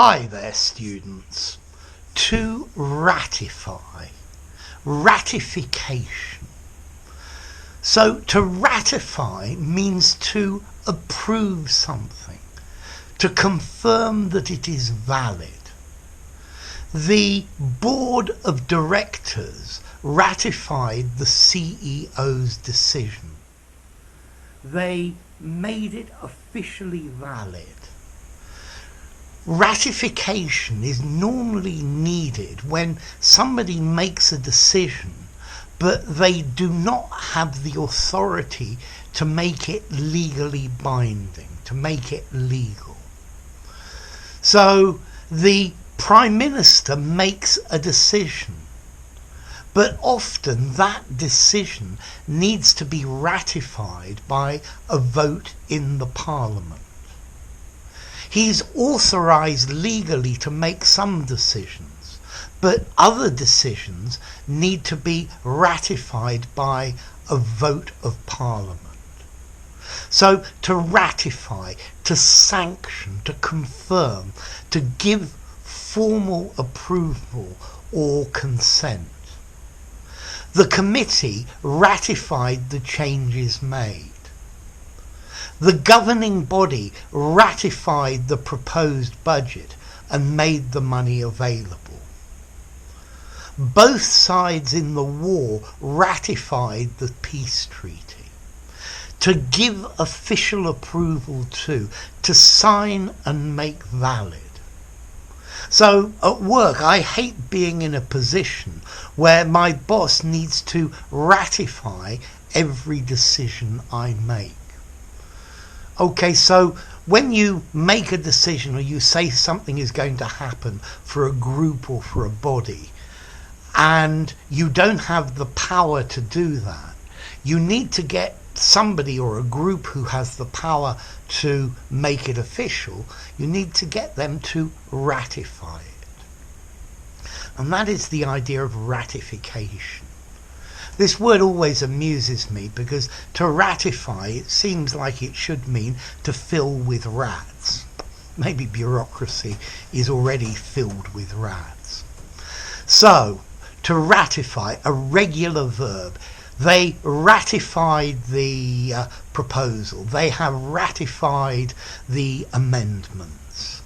Hi there, students. To ratify, ratification. So to ratify means to approve something, to confirm that it is valid. The board of directors ratified the CEO's decision. They made it officially valid. Ratification is normally needed when somebody makes a decision but they do not have the authority to make it legally binding, to make it legal. So the Prime Minister makes a decision, but often that decision needs to be ratified by a vote in the Parliament. He's authorised legally to make some decisions, but other decisions need to be ratified by a vote of Parliament. So to ratify, to sanction, to confirm, to give formal approval or consent. The committee ratified the changes made. The governing body ratified the proposed budget and made the money available. Both sides in the war ratified the peace treaty. To give official approval to sign and make valid. So at work, I hate being in a position where my boss needs to ratify every decision I make. Okay, so when you make a decision or you say something is going to happen for a group or for a body, and you don't have the power to do that, you need to get somebody or a group who has the power to make it official. You need to get them to ratify it. And that is the idea of ratification. This word always amuses me because to ratify, it seems like it should mean to fill with rats. Maybe bureaucracy is already filled with rats. So, to ratify, a regular verb. They ratified the proposal. They have ratified the amendments.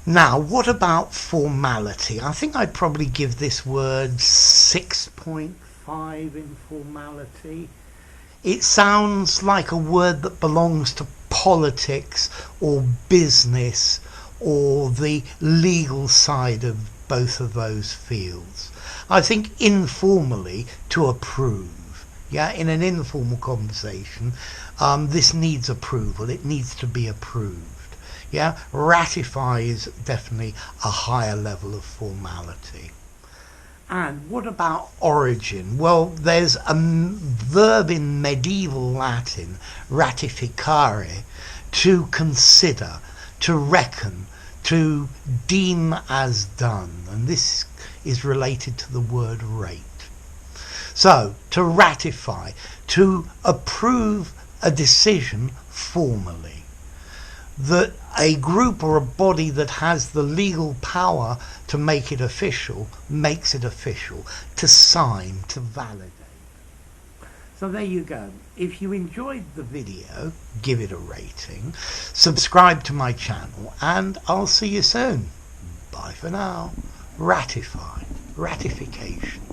Now, what about formality? I think I'd probably give this word 6.5 in formality. It sounds like a word that belongs to politics or business or the legal side of both of those fields. I think informally, to approve. Yeah, in an informal conversation, this needs approval. It needs to be approved. Yeah, ratify is definitely a higher level of formality. And what about origin? Well, there's a verb in medieval Latin, ratificare, to consider, to reckon, to deem as done. And this is related to the word rate. So, to ratify, to approve a decision formally. That a group or a body that has the legal power to make it official makes it official, to sign, to validate. So there you go. If you enjoyed the video, give it a rating, subscribe to my channel, and I'll see you soon. Bye for now. Ratify, ratification.